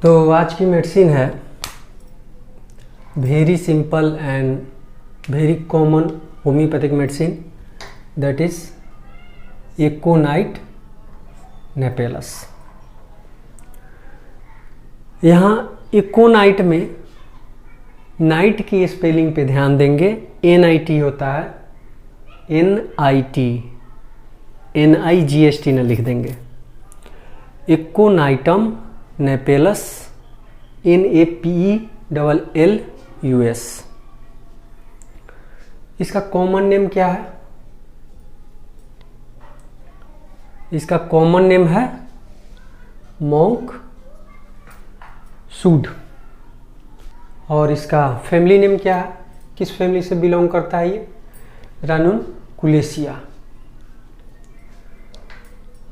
तो आज की मेडिसिन है very simple and very common homeopathic medicine, that is aconite napellus. यहाँ एकोनाइट में नाइट की स्पेलिंग पे ध्यान देंगे। NIT होता है, NIT, NIGST न लिख देंगे। एकोनाइटम नेपेलस, NAPELLUS। इसका कॉमन नेम क्या है? इसका कॉमन नेम है मॉन्क सूड। और इसका फैमिली नेम क्या है? किस फैमिली से बिलोंग करता है ये? रानुनकुलेसिया,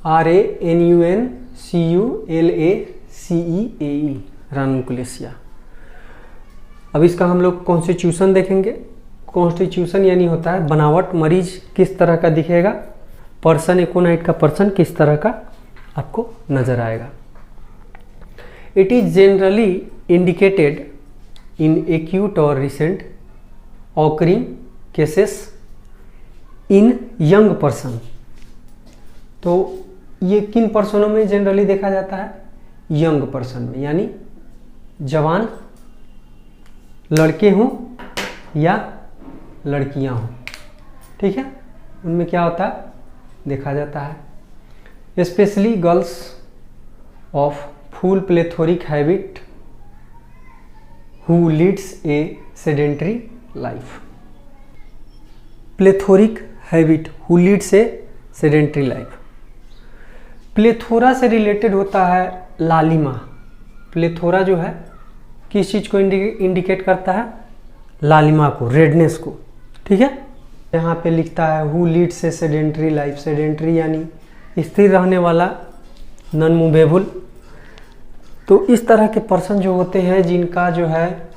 RANUNCULACEAE, रानुनकुलेसिया। अब इसका हम लोग कॉन्स्टिट्यूशन देखेंगे। कॉन्स्टिट्यूशन यानी होता है बनावट, मरीज किस तरह का दिखेगा, पर्सन, एकोनाइट का पर्सन किस तरह का आपको नजर आएगा। It is generally indicated in acute और recent occurring cases in young person. तो ये किन पर्सनों में जनरली देखा जाता है? यंग पर्सन में, यानी जवान लड़के हों या लड़कियां हों, ठीक है, उनमें क्या होता है देखा जाता है। Specially girls of full plethoric habit who leads a sedentary life. Plethoric habit who leads a sedentary life. Plethora से रिलेटेड होता है लालिमा। प्लेथोरा जो है किस चीज़ को इंडिकेट करता है? लालिमा को, रेडनेस को, ठीक है। यहाँ पे लिखता है who leads a sedentary life. Sedentary यानी स्थिर रहने वाला, नॉन मूवेबल। तो इस तरह के पर्सन जो होते हैं जिनका जो है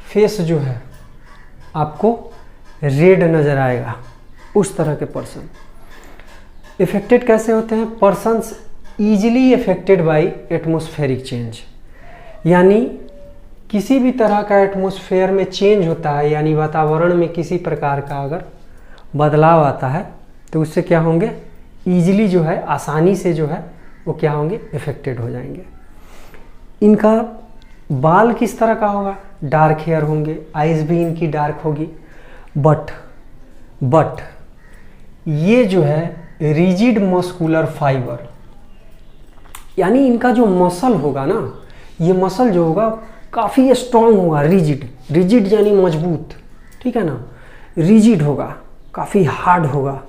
फेस जो है आपको रेड नज़र आएगा, उस तरह के पर्सन इफेक्टेड कैसे होते हैं? Persons easily affected by atmospheric change, यानी किसी भी तरह का एटमॉस्फेयर में चेंज होता है, यानी वातावरण में किसी प्रकार का अगर बदलाव आता है तो उससे क्या होंगे, ईजिली जो है, आसानी से जो है वो क्या होंगे, इफेक्टेड हो जाएंगे। इनका बाल किस तरह का होगा? डार्क हेयर होंगे, आइज भी इनकी डार्क होगी। बट ये जो है रिजिड मस्कुलर फाइबर, यानी इनका जो मसल होगा ना, ये मसल जो होगा काफ़ी स्ट्रॉन्ग होगा। रिजिड यानी मजबूत, ठीक है ना, रिजिड होगा, काफ़ी हार्ड होगा।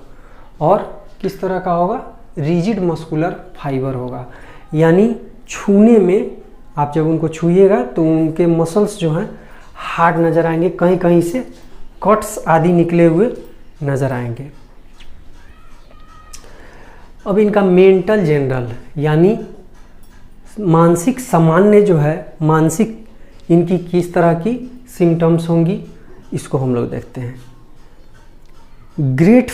और किस तरह का होगा? रिजिड मस्कुलर फाइबर होगा, यानी छूने में आप जब उनको छूइएगा तो उनके मसल्स जो हैं हार्ड नज़र आएंगे, कहीं कहीं से कट्स आदि निकले हुए नज़र आएंगे। अब इनका मेंटल जनरल यानी मानसिक सामान्य जो है, मानसिक इनकी किस तरह की सिम्टम्स होंगी, इसको हम लोग देखते हैं। ग्रेट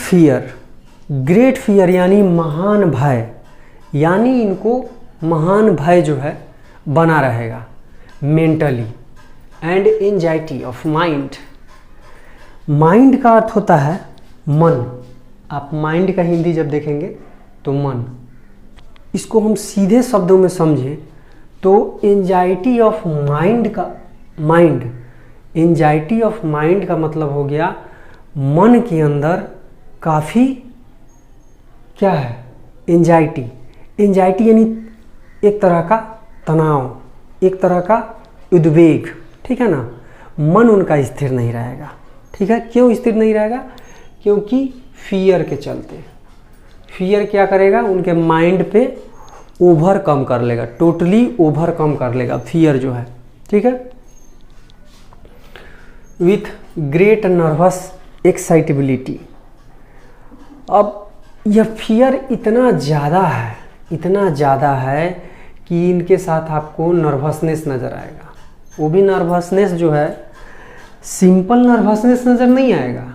फियर यानी महान भय, यानी इनको महान भय जो है बना रहेगा mentally. And anxiety of mind. Mind का अर्थ होता है मन। आप माइंड का हिंदी जब देखेंगे तो मन, इसको हम सीधे शब्दों में समझें तो एंजाइटी ऑफ माइंड का मतलब हो गया मन के अंदर काफ़ी क्या है, एंजाइटी यानी एक तरह का तनाव, एक तरह का उद्वेग, ठीक है ना। मन उनका स्थिर नहीं रहेगा, ठीक है। क्यों स्थिर नहीं रहेगा? क्योंकि फियर के चलते। फियर क्या करेगा? उनके माइंड पे ओवरकम कर लेगा, टोटली ओवरकम कर लेगा फियर जो है, ठीक है। With great nervous excitability. अब यह फियर इतना ज़्यादा है कि इनके साथ आपको नर्वसनेस नज़र आएगा। वो भी नर्वसनेस जो है सिंपल नर्वसनेस नज़र नहीं आएगा,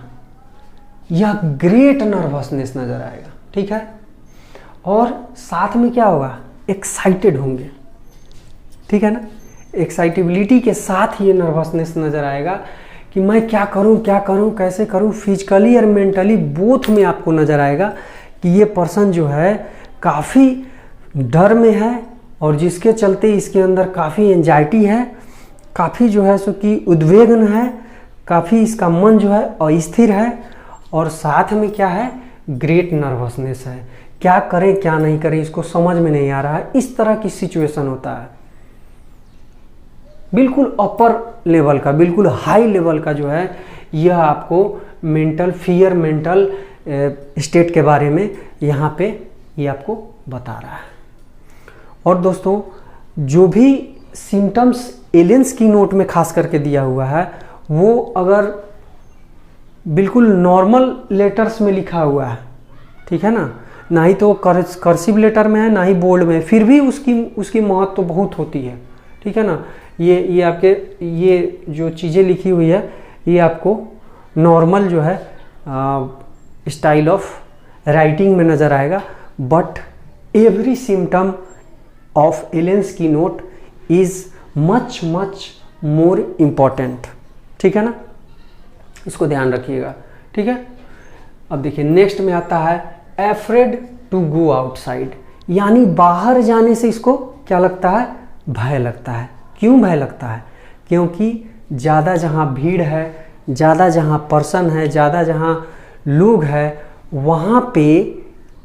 यह ग्रेट नर्वसनेस नज़र आएगा, ठीक है। और साथ में क्या होगा, एक्साइटेड होंगे, ठीक है ना। एक्साइटेबिलिटी के साथ ये नर्वसनेस नज़र आएगा कि मैं क्या करूं, कैसे करूं, फिजिकली और मेंटली बोथ में आपको नज़र आएगा कि ये पर्सन जो है काफ़ी डर में है और जिसके चलते इसके अंदर काफ़ी एंजाइटी है, काफ़ी जो है सो कि उद्वेगन है, काफ़ी इसका मन जो है अस्थिर है और साथ में क्या है, ग्रेट नर्वसनेस है। क्या करे क्या नहीं करे इसको समझ में नहीं आ रहा है। इस तरह की सिचुएशन होता है, बिल्कुल अपर लेवल का, बिल्कुल हाई लेवल का जो है यह आपको मेंटल फियर, मेंटल स्टेट के बारे में यहाँ पे ये आपको बता रहा है। और दोस्तों जो भी सिम्टम्स एलियंस की नोट में खास करके दिया हुआ है वो अगर बिल्कुल नॉर्मल लेटर्स में लिखा हुआ है, ठीक है ना, ना ही तो कर्सिव लेटर में है ना ही बोल्ड में, फिर भी उसकी महत्व तो बहुत होती है, ठीक है ना। ये आपके ये जो चीज़ें लिखी हुई है ये आपको नॉर्मल जो है स्टाइल ऑफ राइटिंग में नज़र आएगा, but every symptom of aliens keynote is much more important, ठीक है ना, इसको ध्यान रखिएगा, ठीक है। अब देखिए नेक्स्ट में आता है एफ्रेड टू गो आउटसाइड, यानी बाहर जाने से इसको क्या लगता है, भय लगता है। क्यों भय लगता है? क्योंकि ज़्यादा जहाँ भीड़ है, ज़्यादा जहाँ पर्सन है, ज़्यादा जहाँ लोग है, वहाँ पे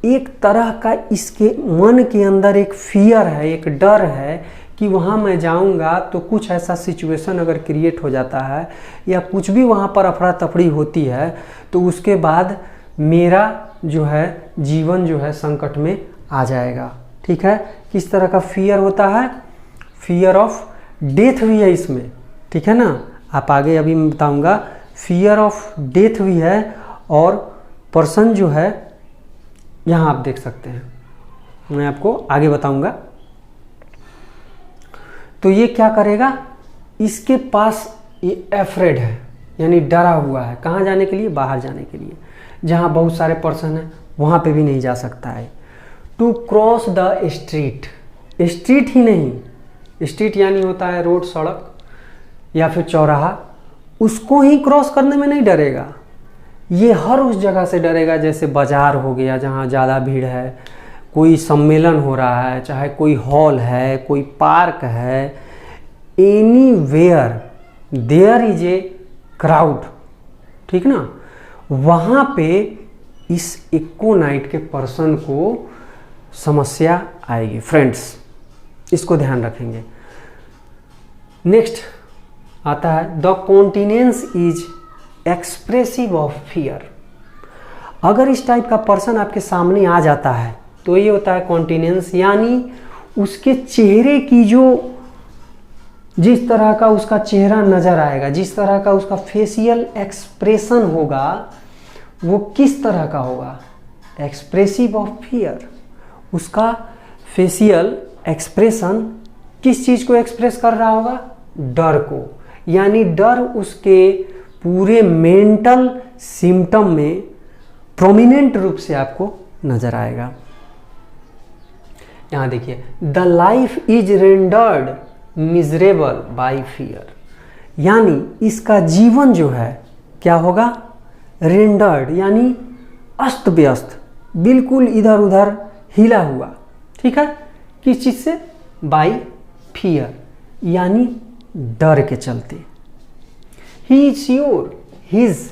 एक तरह का इसके मन के अंदर एक फियर है, एक डर है कि वहाँ मैं जाऊँगा तो कुछ ऐसा सिचुएशन अगर क्रिएट हो जाता है या कुछ भी वहाँ पर अफरा तफड़ी होती है तो उसके बाद मेरा जो है जीवन जो है संकट में आ जाएगा, ठीक है। किस तरह का फियर होता है? फियर ऑफ डेथ भी है इसमें, ठीक है ना, आप आगे अभी मैं बताऊँगा। फियर ऑफ डेथ भी है और पर्सन जो है यहाँ आप देख सकते हैं, मैं आपको आगे बताऊँगा। तो ये क्या करेगा, इसके पास ये एफ्रेड है यानी डरा हुआ है, कहाँ जाने के लिए, बाहर जाने के लिए, जहाँ बहुत सारे पर्सन हैं वहाँ पे भी नहीं जा सकता है। To cross the street, street ही नहीं, स्ट्रीट यानी होता है रोड, सड़क या फिर चौराहा, उसको ही क्रॉस करने में नहीं डरेगा, ये हर उस जगह से डरेगा जैसे बाज़ार हो गया जहाँ ज़्यादा भीड़ है, कोई सम्मेलन हो रहा है, चाहे कोई हॉल है, कोई पार्क है, anywhere there is a crowd, ठीक ना, वहाँ पे इस एक्कोनाइट के पर्सन को समस्या आएगी। फ्रेंड्स इसको ध्यान रखेंगे। नेक्स्ट आता है the continence is expressive of fear. अगर इस टाइप का पर्सन आपके सामने आ जाता है तो ये होता है कॉन्टिनेंस, यानी उसके चेहरे की जो जिस तरह का उसका चेहरा नज़र आएगा, जिस तरह का उसका फेशियल एक्सप्रेशन होगा वो किस तरह का होगा, एक्सप्रेसिव ऑफ फियर। उसका फेशियल एक्सप्रेशन किस चीज़ को एक्सप्रेस कर रहा होगा, डर को, यानी डर उसके पूरे मेंटल सिम्टम में प्रोमिनेंट रूप से आपको नजर आएगा। यहाँ देखिए the life is rendered miserable bye fear, यानी इसका जीवन जो है क्या होगा, रेंडर्ड यानी अस्त व्यस्त, बिल्कुल इधर उधर हिला हुआ, ठीक है, किस चीज़ से, बाय फियर यानी डर के चलते। He is sure his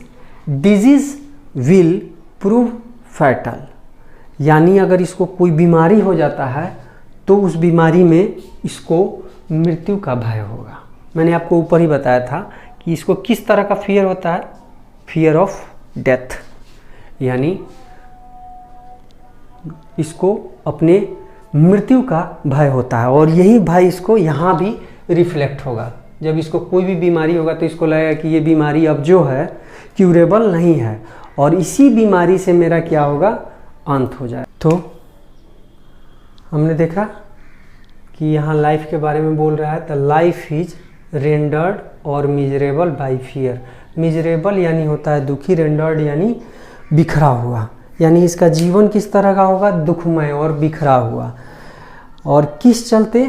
disease will prove fatal, यानी अगर इसको कोई बीमारी हो जाता है तो उस बीमारी में इसको मृत्यु का भय होगा। मैंने आपको ऊपर ही बताया था कि इसको किस तरह का फियर होता है, फियर ऑफ डेथ, यानी इसको अपने मृत्यु का भय होता है और यही भय इसको यहाँ भी रिफ्लेक्ट होगा। जब इसको कोई भी बीमारी होगा तो इसको लगेगा कि ये बीमारी अब जो है क्यूरेबल नहीं है और इसी बीमारी से मेरा क्या होगा, अंत हो जाए। तो हमने देखा कि यहाँ लाइफ के बारे में बोल रहा है, द लाइफ इज रेंडर्ड और मिजरेबल बाय फियर। मिजरेबल यानी होता है दुखी, रेंडर्ड यानी बिखरा हुआ, यानी इसका जीवन किस तरह का होगा, दुखमय और बिखरा हुआ। और किस चलते,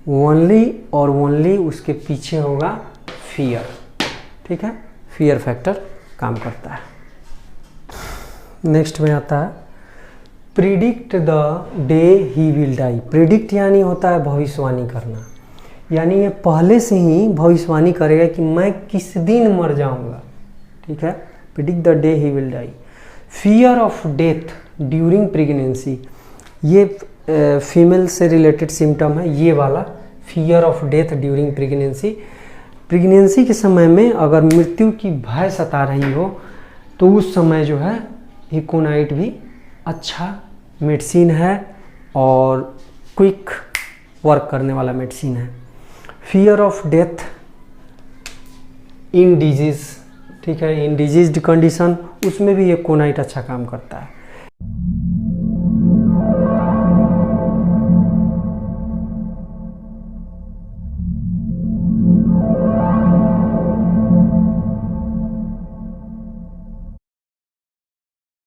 ओनली और ओनली उसके पीछे होगा फियर, ठीक है, फियर फैक्टर काम करता है। नेक्स्ट में आता है predict the day he will die. Predict यानी होता है भविष्यवाणी करना, यानी ये पहले से ही भविष्यवाणी करेगा कि मैं किस दिन मर जाऊंगा, ठीक है, predict the day he will die. Fear of death during pregnancy, ये फीमेल से रिलेटेड सिम्टम है, ये वाला fear of death during pregnancy. Pregnancy के समय में अगर मृत्यु की भय सता रही हो तो उस समय जो है इकोनाइट भी अच्छा मेडिसिन है और क्विक वर्क करने वाला मेडिसिन है। Fear of death in disease, ठीक है, इन डिजीज्ड कंडीशन, उसमें भी इकोनाइट अच्छा काम करता है।